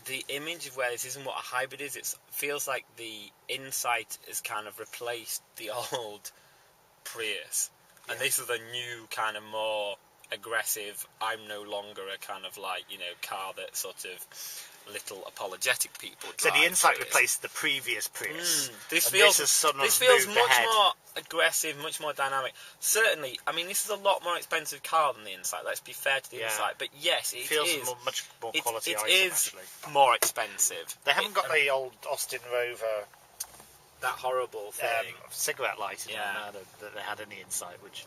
the image of where this isn't what a hybrid is. It feels like the Insight has kind of replaced the old Prius, and this is a new kind of more aggressive. I'm no longer a kind of like car that sort of little apologetic people drive. So the Insight Prius. replaced the previous Prius. This feels much more aggressive, much more dynamic. Certainly, I mean, this is a lot more expensive car than the Insight. Let's be fair to the Insight, but yes, it feels is much more quality. It is more expensive. They haven't got the old Austin Rover, that horrible thing, cigarette light in there that they had in the Insight, which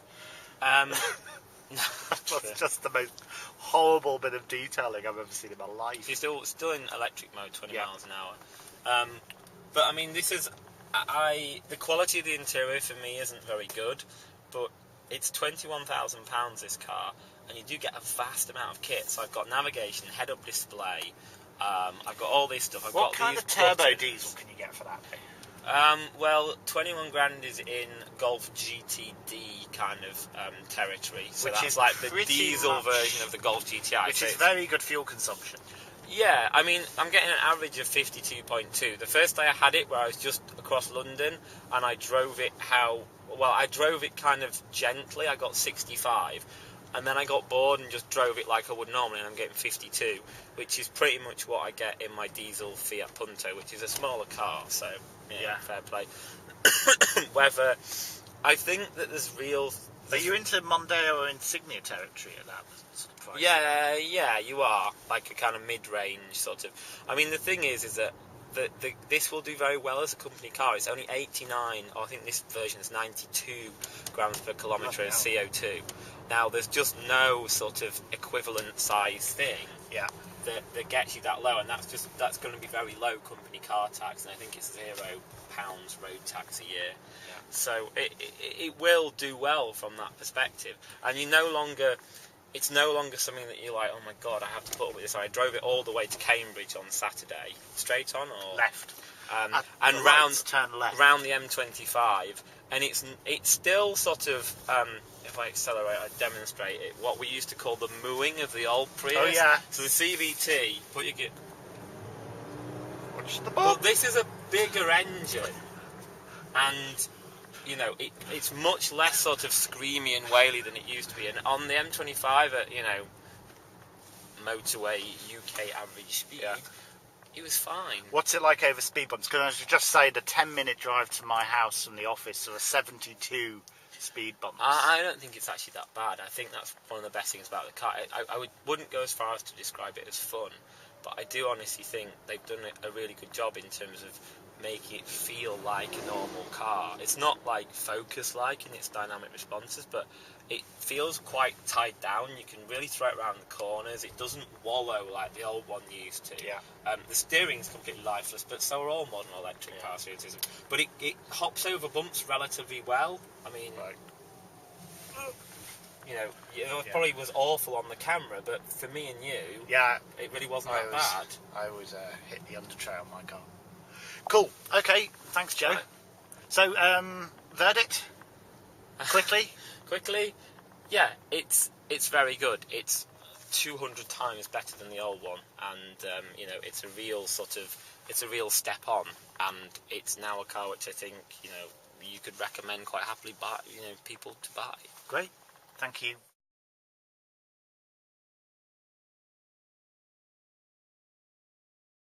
was just the most horrible bit of detailing I've ever seen in my life. It's still in electric mode, 20 miles an hour. But I mean, this is the quality of the interior for me isn't very good, but it's £21,000 this car, and you do get a vast amount of kit. So I've got navigation, head-up display. I've got all this stuff. What kind of turbo diesel can you get for that thing? Well, 21 grand is in Golf GTD kind of territory, so which that's is like the diesel version of the Golf GTI, which is very good fuel consumption. Yeah, I mean, I'm getting an average of 52.2. The first day I had it, where I was just across London, and I drove it I drove it kind of gently. I got 65, and then I got bored and just drove it like I would normally, and I'm getting 52, which is pretty much what I get in my diesel Fiat Punto, which is a smaller car, so fair play. Whether I think that there's real... Are you into Mondeo or Insignia territory at that sort of price? Yeah, you are. Like a kind of mid-range sort of... I mean, the thing is that this will do very well as a company car. It's only 89, or I think this version is 92 grams per kilometre of CO2. Now, there's just no sort of equivalent size thing that gets you that low, and that's going to be very low company car tax, and I think it's £0 road tax a year. Yeah. So it will do well from that perspective, and it's no longer something that you're like, oh my god, I have to put up with this. I drove it all the way to Cambridge on Saturday, straight on or left, and turn left round the M25, and it's still sort of. If I accelerate, I demonstrate it. What we used to call the mooing of the old Prius. Oh yeah. So the CVT, Watch the book. Well, this is a bigger engine, and it's much less sort of screamy and waily than it used to be. And on the M25 at motorway UK average speed, it was fine. What's it like over speed bumps? Because I should just say the 10-minute drive to my house from the office are 72 speed bumps. I don't think it's actually that bad. I think that's one of the best things about the car. I wouldn't go as far as to describe it as fun, but I do honestly think they've done a really good job in terms of making it feel like a normal car. It's not like Focus-like in its dynamic responses, but it feels quite tied down. You can really throw it around the corners. It doesn't wallow like the old one used to. Yeah. The steering is completely lifeless, but so are all modern electric cars. But it hops over bumps relatively well. I mean, it probably was awful on the camera, but for me and you, it really wasn't that bad. I always hit the undertray on my car. Cool. Okay. Thanks, Joe. Right. So, verdict? Quickly? Quickly? Yeah, it's very good. It's 200 times better than the old one, and it's a real step on, and it's now a car which I think you could recommend quite happily people to buy. Great. Thank you.